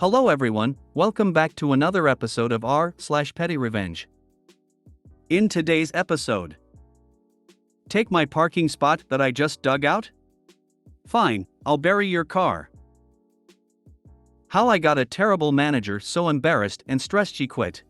Hello everyone, welcome back to another episode of r/PettyRevenge. In today's episode, take my parking spot that I just dug out? Fine, I'll bury your car. How I got a terrible manager so embarrassed and stressed she quit.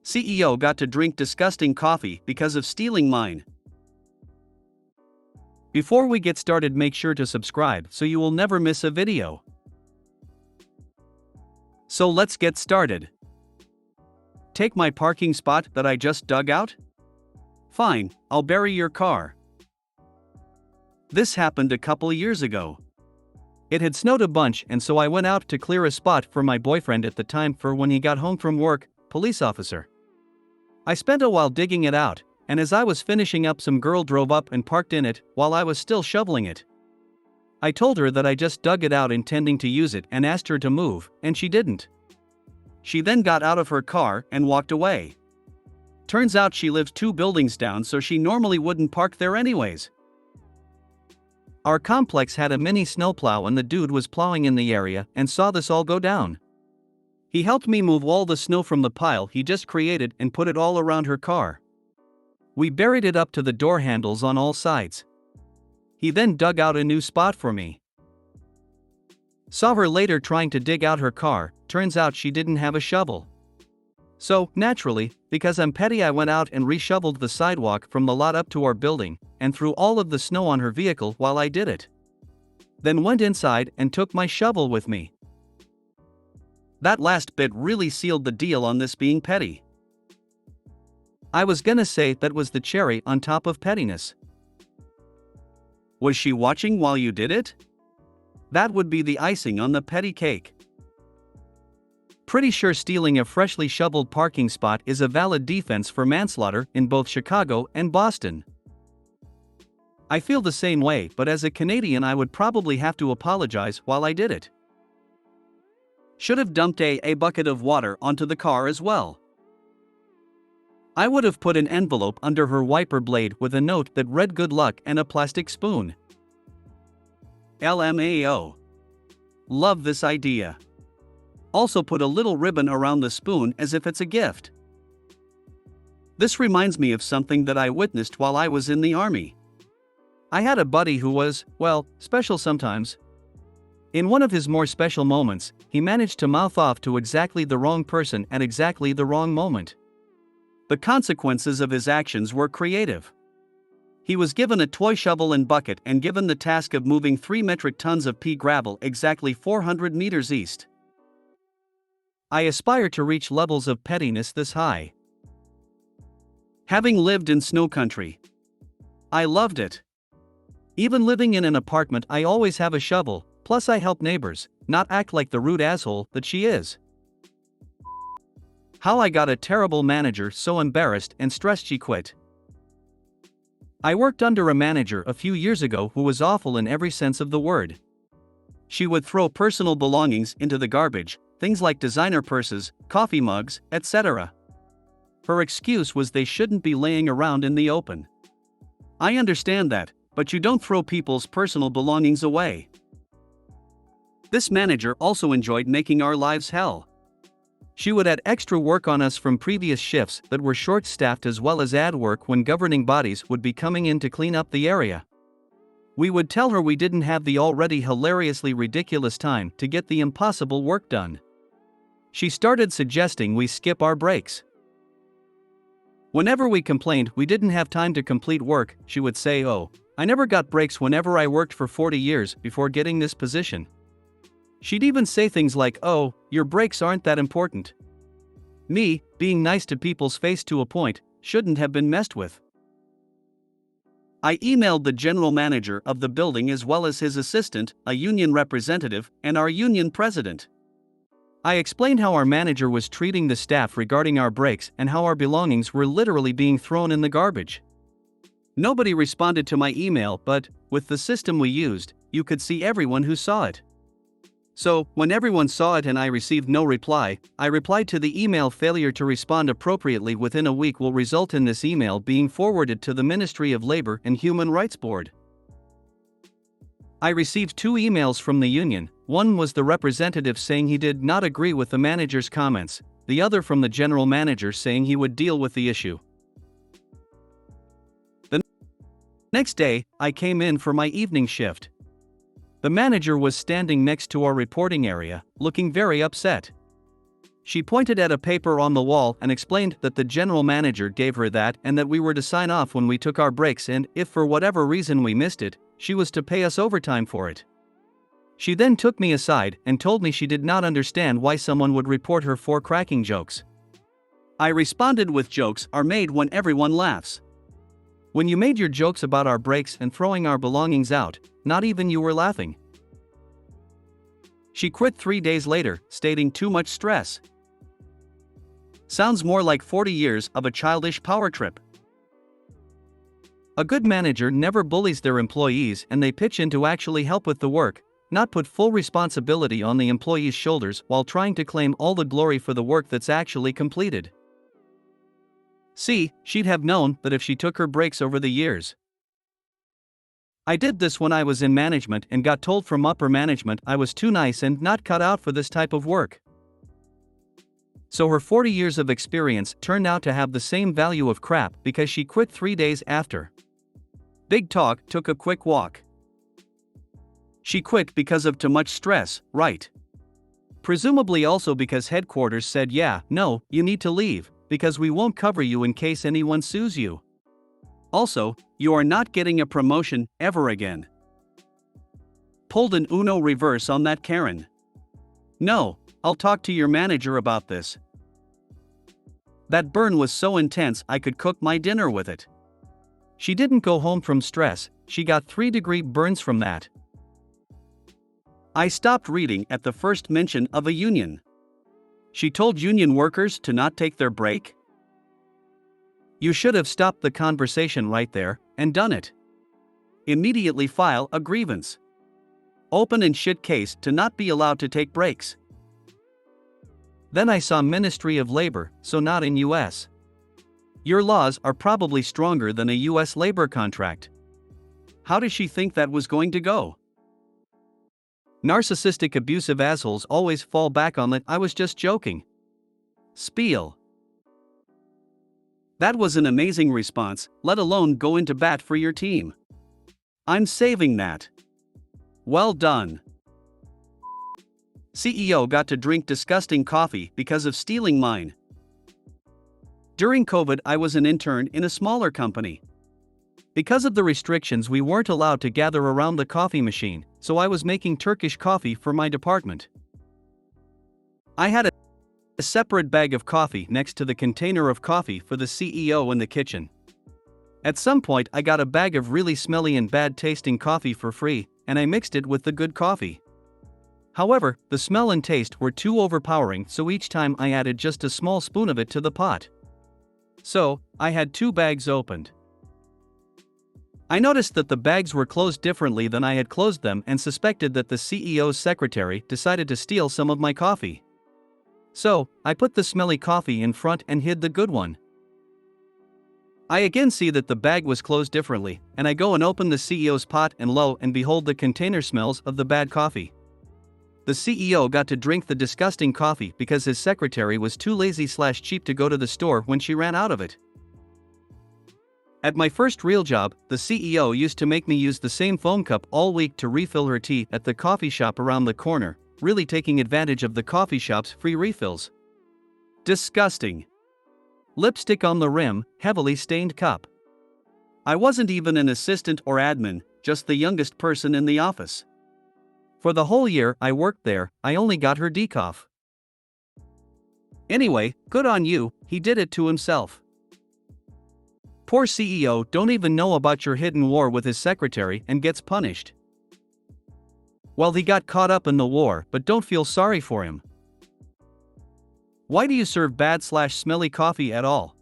CEO got to drink disgusting coffee because of stealing mine. Before we get started, make sure to subscribe so you will never miss a video. So let's get started. Take my parking spot that I just dug out? Fine, I'll bury your car. This happened a couple years ago. It had snowed a bunch, and so I went out to clear a spot for my boyfriend at the time for when he got home from work, police officer. I spent a while digging it out, and as I was finishing up, some girl drove up and parked in it while I was still shoveling it. I told her that I just dug it out intending to use it and asked her to move, and she didn't. She then got out of her car and walked away. Turns out she lives 2 buildings down, so she normally wouldn't park there anyways. Our complex had a mini snowplow, and the dude was plowing in the area and saw this all go down. He helped me move all the snow from the pile he just created and put it all around her car. We buried it up to the door handles on all sides. He then dug out a new spot for me. Saw her later trying to dig out her car. Turns out she didn't have a shovel. So, naturally, because I'm petty, I went out and reshoveled the sidewalk from the lot up to our building, and threw all of the snow on her vehicle while I did it. Then went inside and took my shovel with me. That last bit really sealed the deal on this being petty. I was gonna say that was the cherry on top of pettiness. Was she watching while you did it? That would be the icing on the petty cake. Pretty sure stealing a freshly shoveled parking spot is a valid defense for manslaughter in both Chicago and Boston. I feel the same way, but as a Canadian I would probably have to apologize while I did it. Should have dumped a bucket of water onto the car as well. I would have put an envelope under her wiper blade with a note that read "Good luck" and a plastic spoon. LMAO. Love this idea. Also put a little ribbon around the spoon as if it's a gift. This reminds me of something that I witnessed while I was in the army. I had a buddy who was, well, special sometimes. In one of his more special moments, he managed to mouth off to exactly the wrong person at exactly the wrong moment. The consequences of his actions were creative. He was given a toy shovel and bucket and given the task of moving 3 metric tons of pea gravel exactly 400 meters east. I aspire to reach levels of pettiness this high. Having lived in snow country, I loved it. Even living in an apartment, I always have a shovel, plus I help neighbors not act like the rude asshole that she is. How I got a terrible manager so embarrassed and stressed she quit. I worked under a manager a few years ago who was awful in every sense of the word. She would throw personal belongings into the garbage, things like designer purses, coffee mugs, etc. Her excuse was they shouldn't be laying around in the open. I understand that, but you don't throw people's personal belongings away. This manager also enjoyed making our lives hell. She would add extra work on us from previous shifts that were short-staffed, as well as add work when governing bodies would be coming in to clean up the area. We would tell her we didn't have the already hilariously ridiculous time to get the impossible work done. She started suggesting we skip our breaks. Whenever we complained we didn't have time to complete work, she would say, "Oh, I never got breaks whenever I worked for 40 years before getting this position." She'd even say things like, "Oh, your breaks aren't that important." Me, being nice to people's face to a point, shouldn't have been messed with. I emailed the general manager of the building as well as his assistant, a union representative, and our union president. I explained how our manager was treating the staff regarding our breaks and how our belongings were literally being thrown in the garbage. Nobody responded to my email, but, with the system we used, you could see everyone who saw it. So, when everyone saw it and I received no reply, I replied to the email. Failure to respond appropriately within a week will result in this email being forwarded to the Ministry of Labor and Human Rights Board. I received 2 emails from the union. One was the representative saying he did not agree with the manager's comments, the other from the general manager saying he would deal with the issue. The next day, I came in for my evening shift. The manager was standing next to our reporting area, looking very upset. She pointed at a paper on the wall and explained that the general manager gave her that and that we were to sign off when we took our breaks, and if for whatever reason we missed it, she was to pay us overtime for it. She then took me aside and told me she did not understand why someone would report her for cracking jokes. I responded with, jokes are made when everyone laughs. When you made your jokes about our breaks and throwing our belongings out, not even you were laughing. She quit 3 days later, stating too much stress. Sounds more like 40 years of a childish power trip. A good manager never bullies their employees, and they pitch in to actually help with the work, not put full responsibility on the employee's shoulders while trying to claim all the glory for the work that's actually completed. See, she'd have known that if she took her breaks over the years. I did this when I was in management and got told from upper management I was too nice and not cut out for this type of work. So her 40 years of experience turned out to have the same value of crap because she quit 3 days after. Big talk, took a quick walk. She quit because of too much stress, right? Presumably also because headquarters said, yeah, no, you need to leave, because we won't cover you in case anyone sues you. Also, you are not getting a promotion ever again. Pulled an Uno reverse on that Karen. No, I'll talk to your manager about this. That burn was so intense I could cook my dinner with it. She didn't go home from stress, she got 3-degree burns from that. I stopped reading at the first mention of a union. She told union workers to not take their break? You should have stopped the conversation right there and done it. Immediately file a grievance. Open and shit case to not be allowed to take breaks. Then I saw Ministry of Labor, so not in US. Your laws are probably stronger than a US labor contract. How does she think that was going to go? Narcissistic abusive assholes always fall back on that I was just joking. Spiel. That was an amazing response, let alone go into bat for your team. I'm saving that. Well done. CEO got to drink disgusting coffee because of stealing mine. During COVID, I was an intern in a smaller company. Because of the restrictions, we weren't allowed to gather around the coffee machine, so I was making Turkish coffee for my department. I had a separate bag of coffee next to the container of coffee for the CEO in the kitchen. At some point, I got a bag of really smelly and bad tasting coffee for free, and I mixed it with the good coffee. However, the smell and taste were too overpowering, so each time I added just a small spoon of it to the pot. So, I had 2 bags opened. I noticed that the bags were closed differently than I had closed them and suspected that the CEO's secretary decided to steal some of my coffee. So, I put the smelly coffee in front and hid the good one. I again see that the bag was closed differently, and I go and open the CEO's pot, and lo and behold, the container smells of the bad coffee. The CEO got to drink the disgusting coffee because his secretary was too lazy/cheap to go to the store when she ran out of it. At my first real job, the CEO used to make me use the same foam cup all week to refill her tea at the coffee shop around the corner, really taking advantage of the coffee shop's free refills. Disgusting. Lipstick on the rim, heavily stained cup. I wasn't even an assistant or admin, just the youngest person in the office. For the whole year I worked there, I only got her decaf. Anyway, good on you, he did it to himself. Poor CEO don't even know about your hidden war with his secretary and gets punished. Well, he got caught up in the war, but don't feel sorry for him. Why do you serve bad/smelly coffee at all?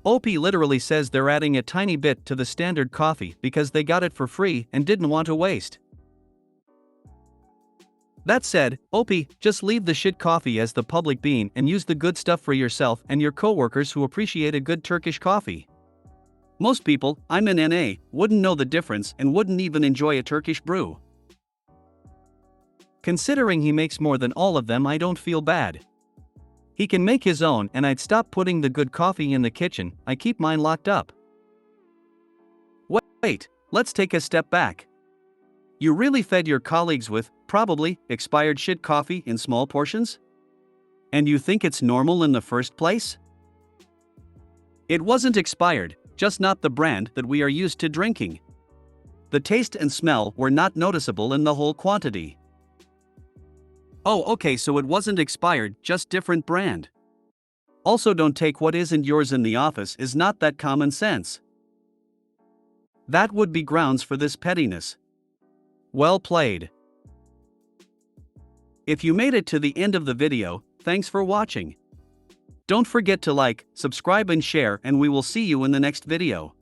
OP literally says they're adding a tiny bit to the standard coffee because they got it for free and didn't want to waste. That said, OP, just leave the shit coffee as the public bean and use the good stuff for yourself and your coworkers who appreciate a good Turkish coffee. Most people, I'm in NA, wouldn't know the difference and wouldn't even enjoy a Turkish brew. Considering he makes more than all of them, I don't feel bad. He can make his own, and I'd stop putting the good coffee in the kitchen. I keep mine locked up. Wait, let's take a step back. You really fed your colleagues with, probably, expired shit coffee in small portions? And you think it's normal in the first place? It wasn't expired, just not the brand that we are used to drinking. The taste and smell were not noticeable in the whole quantity. Oh, okay, so it wasn't expired, just different brand. Also, don't take what isn't yours in the office is not that common sense. That would be grounds for this pettiness. Well played. If you made it to the end of the video, thanks for watching. Don't forget to like, subscribe and share, and we will see you in the next video.